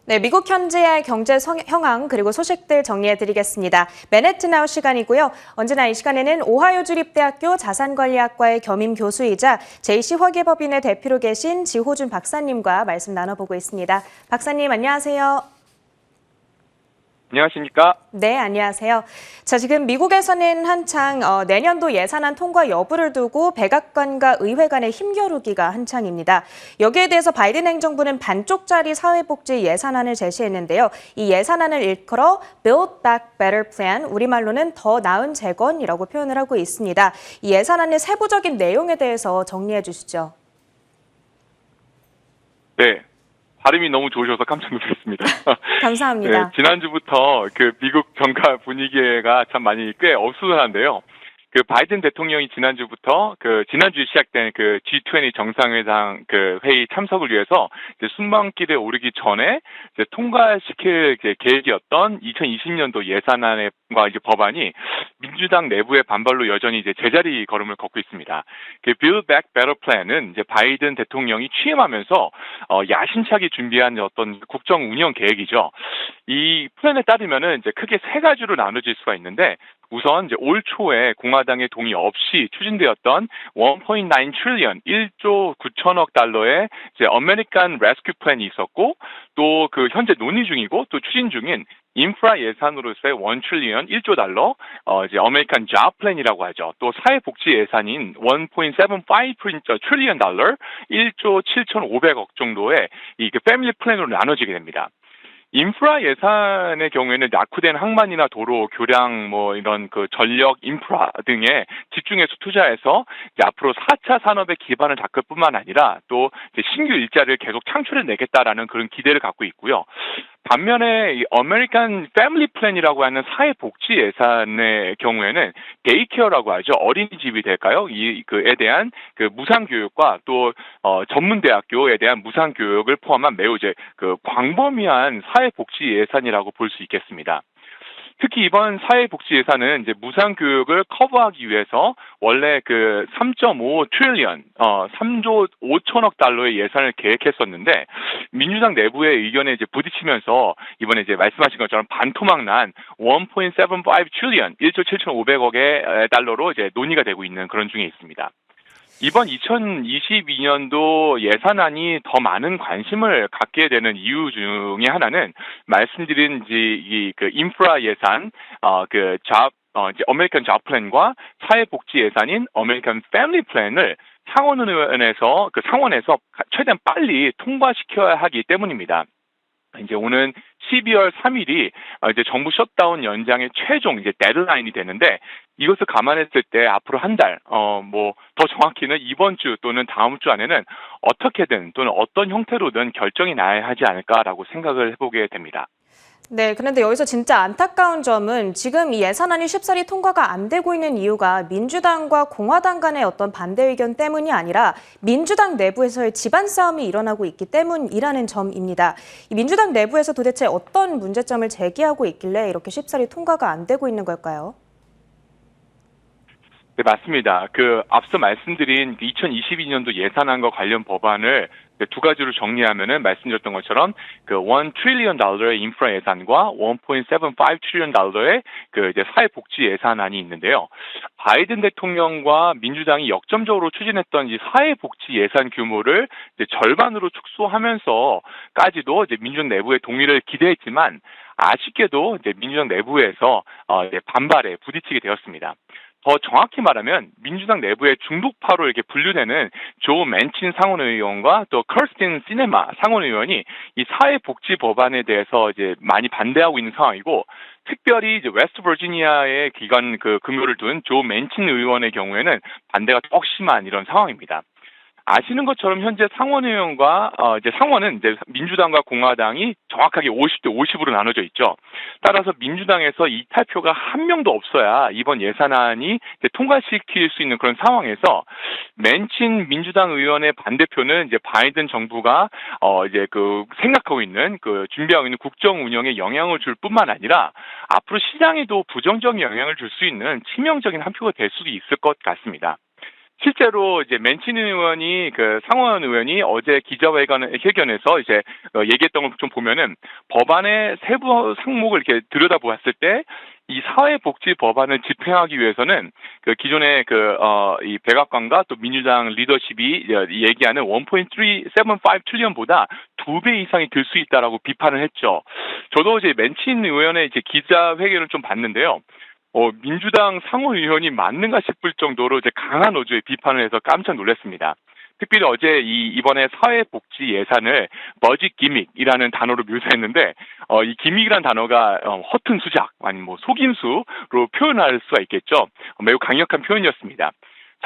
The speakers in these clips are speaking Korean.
네, 미국 현재의 경제 현황 그리고 소식들 정리해드리겠습니다. 맨해튼 아웃 시간이고요. 언제나 이 시간에는 오하이오 주립대학교 자산관리학과의 겸임 교수이자 JC 화계법인의 대표로 계신 지호준 박사님과 말씀 나눠보고 있습니다. 박사님 안녕하세요. 안녕하십니까? 네, 안녕하세요. 자, 지금 미국에서는 한창 내년도 예산안 통과 여부를 두고 백악관과 의회 간의 힘겨루기가 한창입니다. 여기에 대해서 바이든 행정부는 반쪽짜리 사회복지 예산안을 제시했는데요. 이 예산안을 일컬어 Build Back Better Plan, 우리말로는 더 나은 재건이라고 표현을 하고 있습니다. 이 예산안의 세부적인 내용에 대해서 정리해 주시죠. 네. 발음이 너무 좋으셔서 깜짝 놀랐습니다. 감사합니다. 네, 지난주부터 그 미국 정가 분위기가 참 많이 꽤 어수선한데요. 그 바이든 대통령이 지난주에 시작된 그 G20 정상회담 그 회의 참석을 위해서 이제 순방길에 오르기 전에 이제 통과시킬 계획이었던 2020년도 예산안과 이제 법안이 민주당 내부의 반발로 여전히 이제 제자리 걸음을 걷고 있습니다. 그 Build Back Better Plan은 이제 바이든 대통령이 취임하면서 야심차게 준비한 어떤 국정 운영 계획이죠. 이 플랜에 따르면은 이제 크게 세 가지로 나눠질 수가 있는데, 우선 이제 올 초에 공화당의 동의 없이 추진되었던 1.9 trillion, 1조 9천억 달러의 이제 아메리칸 레스큐 플랜이 있었고, 또 그 현재 논의 중이고 또 추진 중인 인프라 예산으로서의 1 trillion, 1조 달러, 이제 아메리칸 잡 플랜이라고 하죠. 또 사회복지 예산인 1.75 trillion 달러, 1조 7,500억 정도의 이 패밀리 플랜으로 나눠지게 됩니다. 인프라 예산의 경우에는 낙후된 항만이나 도로, 교량, 이런 그 전력 인프라 등에 집중해서 투자해서 이제 앞으로 4차 산업의 기반을 닦을 뿐만 아니라 또 이제 신규 일자리를 계속 창출해내겠다라는 그런 기대를 갖고 있고요. 반면에 이 아메리칸 패밀리 플랜이라고 하는 사회복지 예산의 경우에는 데이케어라고 하죠. 어린이집이 될까요? 그에 대한 그 무상 교육과 또 전문대학교에 대한 무상 교육을 포함한 매우 이제 그 광범위한 사회복지 예산이라고 볼 수 있겠습니다. 특히 이번 사회복지 예산은 이제 무상 교육을 커버하기 위해서 원래 그 3.5 트릴리언, 3조 5천억 달러의 예산을 계획했었는데, 민주당 내부의 의견에 이제 부딪히면서 이번에 이제 말씀하신 것처럼 반토막 난 1.75 트릴리언, 1조 7,500억의 달러로 이제 논의가 되고 있는 그런 중에 있습니다. 이번 2022년도 예산안이 더 많은 관심을 갖게 되는 이유 중에 하나는 말씀드린 그 인프라 예산, 이제 아메리칸 잡 플랜과 사회복지 예산인 아메리칸 패밀리 플랜을 상원에서 최대한 빨리 통과시켜야 하기 때문입니다. 이제 오는 12월 3일이 이제 정부 셧다운 연장의 최종 이제 데드라인이 되는데, 이것을 감안했을 때 앞으로 한 달, 더 정확히는 이번 주 또는 다음 주 안에는 어떻게든 또는 어떤 형태로든 결정이 나야 하지 않을까라고 생각을 해보게 됩니다. 네, 그런데 여기서 진짜 안타까운 점은 지금 이 예산안이 쉽사리 통과가 안 되고 있는 이유가 민주당과 공화당 간의 어떤 반대 의견 때문이 아니라 민주당 내부에서의 집안 싸움이 일어나고 있기 때문이라는 점입니다. 이 민주당 내부에서 도대체 어떤 문제점을 제기하고 있길래 이렇게 쉽사리 통과가 안 되고 있는 걸까요? 네, 맞습니다. 앞서 말씀드린 2022년도 예산안과 관련 법안을 두 가지로 정리하면은 말씀드렸던 것처럼 그 1 trillion 달러의 인프라 예산과 1.75 trillion 달러의 그 이제 사회복지 예산안이 있는데요. 바이든 대통령과 민주당이 역점적으로 추진했던 이 사회복지 예산 규모를 이제 절반으로 축소하면서까지도 이제 민주당 내부의 동의를 기대했지만, 아쉽게도 이제 민주당 내부에서 이제 반발에 부딪히게 되었습니다. 더 정확히 말하면 민주당 내부의 중도파로 이렇게 분류되는 조 맨친 상원의원과 또 커스틴 시네마 상원의원이 이 사회복지 법안에 대해서 이제 많이 반대하고 있는 상황이고, 특별히 이제 웨스트 버지니아의 기관 근무를 둔 조 맨친 의원의 경우에는 반대가 더 심한 이런 상황입니다. 아시는 것처럼 현재 상원의원과 이제 상원은 이제 민주당과 공화당이 정확하게 50대 50으로 나눠져 있죠. 따라서 민주당에서 이탈표가 한 명도 없어야 이번 예산안이 이제 통과시킬 수 있는 그런 상황에서, 맨친 민주당 의원의 반대표는 이제 바이든 정부가 이제 생각하고 있는 준비하고 있는 국정 운영에 영향을 줄 뿐만 아니라 앞으로 시장에도 부정적인 영향을 줄 수 있는 치명적인 한 표가 될 수도 있을 것 같습니다. 실제로 이제 맨친 의원이 그 상원 의원이 어제 기자회견에서 이제 얘기했던 걸 좀 보면은 법안의 세부 상목을 이렇게 들여다보았을 때 이 사회복지 법안을 집행하기 위해서는 그 기존의 이 백악관과 또 민주당 리더십이 얘기하는 1.375 트리언보다 2배 이상이 들 수 있다라고 비판을 했죠. 저도 이제 맨친 의원의 이제 기자회견을 좀 봤는데요. 민주당 상원 의원이 맞는가 싶을 정도로 이제 강한 어조의 비판을 해서 깜짝 놀랐습니다. 특별히 어제 이번에 사회복지 예산을 버짓 기믹이라는 단어로 묘사했는데, 이 기믹이라는 단어가 허튼 수작, 아니 뭐 속임수로 표현할 수가 있겠죠. 매우 강력한 표현이었습니다.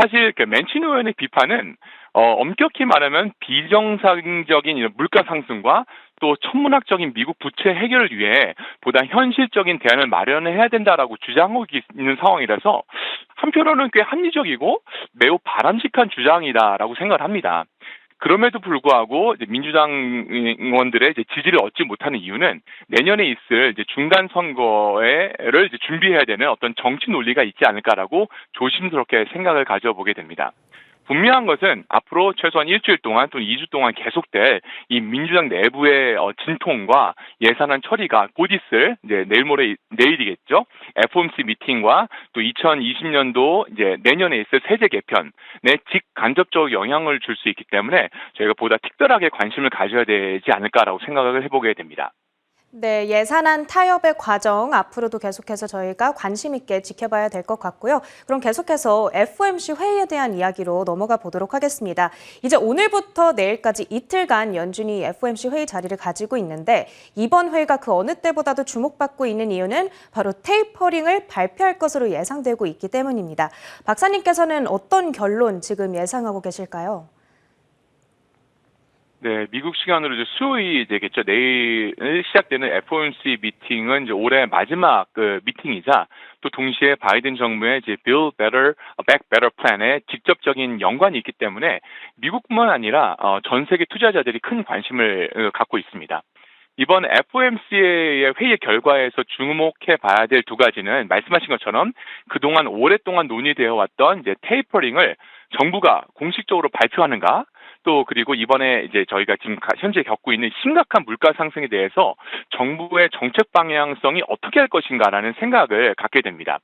사실 그 맨친 의원의 비판은 엄격히 말하면 비정상적인 이런 물가 상승과 또 천문학적인 미국 부채 해결을 위해 보다 현실적인 대안을 마련해야 된다라고 주장하고 있는 상황이라서 한편으로는 꽤 합리적이고 매우 바람직한 주장이다라고 생각을 합니다. 그럼에도 불구하고 이제 민주당 의원들의 이제 지지를 얻지 못하는 이유는 내년에 있을 이제 중간 선거를 이제 준비해야 되는 어떤 정치 논리가 있지 않을까라고 조심스럽게 생각을 가져보게 됩니다. 분명한 것은 앞으로 최소한 일주일 동안 또는 2주 동안 계속될 이 민주당 내부의 진통과 예산안 처리가 곧 있을 이제 내일이겠죠. FOMC 미팅과 또 2020년도 이제 내년에 있을 세제 개편에 직간접적 영향을 줄 수 있기 때문에 저희가 보다 특별하게 관심을 가져야 되지 않을까라고 생각을 해보게 됩니다. 네, 예산안 타협의 과정 앞으로도 계속해서 저희가 관심 있게 지켜봐야 될 것 같고요. 그럼 계속해서 FOMC 회의에 대한 이야기로 넘어가 보도록 하겠습니다. 이제 오늘부터 내일까지 이틀간 연준이 FOMC 회의 자리를 가지고 있는데 이번 회의가 그 어느 때보다도 주목받고 있는 이유는 바로 테이퍼링을 발표할 것으로 예상되고 있기 때문입니다. 박사님께서는 어떤 결론 지금 예상하고 계실까요? 네, 미국 시간으로 이제 수요일이 되겠죠. 내일 시작되는 FOMC 미팅은 이제 올해 마지막 미팅이자 또 동시에 바이든 정부의 이제 Build Better, Back Better plan에 직접적인 연관이 있기 때문에 미국뿐만 아니라 전 세계 투자자들이 큰 관심을 갖고 있습니다. 이번 FOMC의 회의 결과에서 주목해 봐야 될 두 가지는 말씀하신 것처럼 그동안 오랫동안 논의되어 왔던 이제 테이퍼링을 정부가 공식적으로 발표하는가, 또 그리고 이번에 이제 저희가 지금 현재 겪고 있는 심각한 물가 상승에 대해서 정부의 정책 방향성이 어떻게 할 것인가라는 생각을 갖게 됩니다.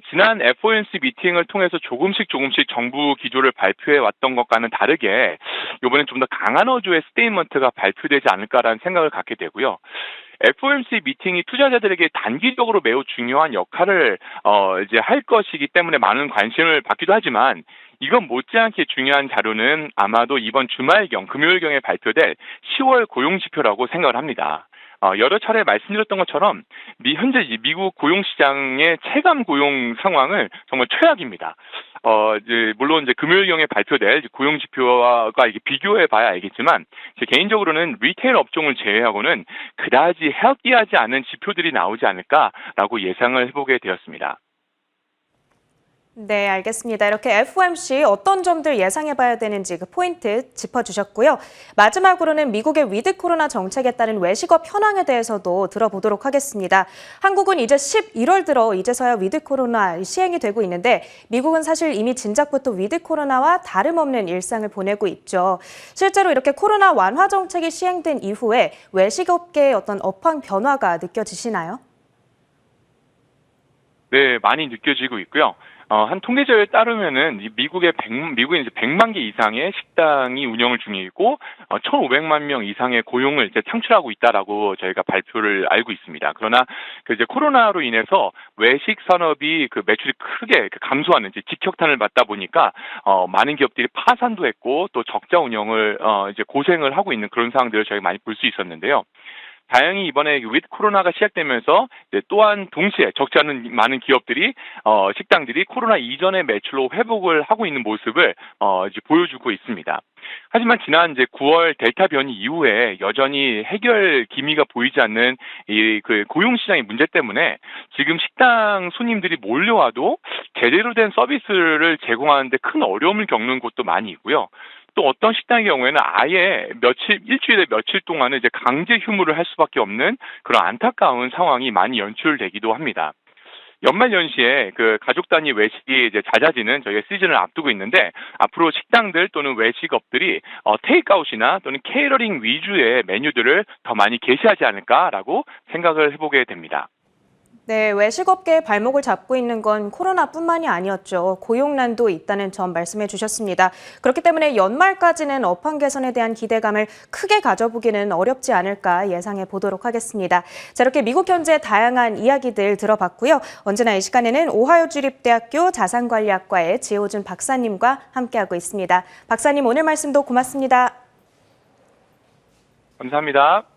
지난 FOMC 미팅을 통해서 조금씩 정부 기조를 발표해 왔던 것과는 다르게 이번엔 좀 더 강한 어조의 스테이트먼트가 발표되지 않을까라는 생각을 갖게 되고요. FOMC 미팅이 투자자들에게 단기적으로 매우 중요한 역할을 이제 할 것이기 때문에 많은 관심을 받기도 하지만 이건 못지않게 중요한 자료는 아마도 이번 주말경, 금요일경에 발표될 10월 고용지표라고 생각을 합니다. 여러 차례 말씀드렸던 것처럼 현재 미국 고용시장의 체감 고용 상황은 정말 최악입니다. 물론 이제 금요일경에 발표될 고용지표와 이게 비교해봐야 알겠지만 제 개인적으로는 리테일 업종을 제외하고는 그다지 해악기하지 않은 지표들이 나오지 않을까라고 예상을 해보게 되었습니다. 네, 알겠습니다. 이렇게 FOMC 어떤 점들 예상해봐야 되는지 그 포인트 짚어주셨고요. 마지막으로는 미국의 위드 코로나 정책에 따른 외식업 현황에 대해서도 들어보도록 하겠습니다. 한국은 이제 11월 들어 이제서야 위드 코로나 시행이 되고 있는데 미국은 사실 이미 진작부터 위드 코로나와 다름없는 일상을 보내고 있죠. 실제로 이렇게 코로나 완화 정책이 시행된 이후에 외식업계의 어떤 업황 변화가 느껴지시나요? 네, 많이 느껴지고 있고요. 한 통계자료에 따르면은 미국에 이제 100만 개 이상의 식당이 운영을 중이고 1,500만 명 이상의 고용을 이제 창출하고 있다라고 저희가 발표를 알고 있습니다. 그러나 이제 코로나로 인해서 외식 산업이 매출이 크게 감소하는 이제 직격탄을 맞다 보니까 많은 기업들이 파산도 했고 또 적자 운영을 이제 고생을 하고 있는 그런 상황들을 저희가 많이 볼 수 있었는데요. 다행히 이번에 위드 코로나가 시작되면서 이제 또한 동시에 적지 않은 많은 기업들이 식당들이 코로나 이전의 매출로 회복을 하고 있는 모습을 이제 보여주고 있습니다. 하지만 지난 이제 9월 델타 변이 이후에 여전히 해결 기미가 보이지 않는 이 고용 시장의 문제 때문에 지금 식당 손님들이 몰려와도 제대로 된 서비스를 제공하는데 큰 어려움을 겪는 곳도 많이 있고요. 또 어떤 식당의 경우에는 아예 일주일에 며칠 동안은 이제 강제 휴무를 할 수밖에 없는 그런 안타까운 상황이 많이 연출되기도 합니다. 연말 연시에 그 가족 단위 외식이 이제 잦아지는 저희가 시즌을 앞두고 있는데 앞으로 식당들 또는 외식업들이 테이크아웃이나 또는 케이터링 위주의 메뉴들을 더 많이 게시하지 않을까라고 생각을 해보게 됩니다. 네, 외식업계의 발목을 잡고 있는 건 코로나뿐만이 아니었죠. 고용난도 있다는 점 말씀해 주셨습니다. 그렇기 때문에 연말까지는 업황 개선에 대한 기대감을 크게 가져보기는 어렵지 않을까 예상해 보도록 하겠습니다. 자, 이렇게 미국 현지의 다양한 이야기들 들어봤고요. 언제나 이 시간에는 오하이오 주립대학교 자산관리학과의 지호준 박사님과 함께하고 있습니다. 박사님, 오늘 말씀도 고맙습니다. 감사합니다.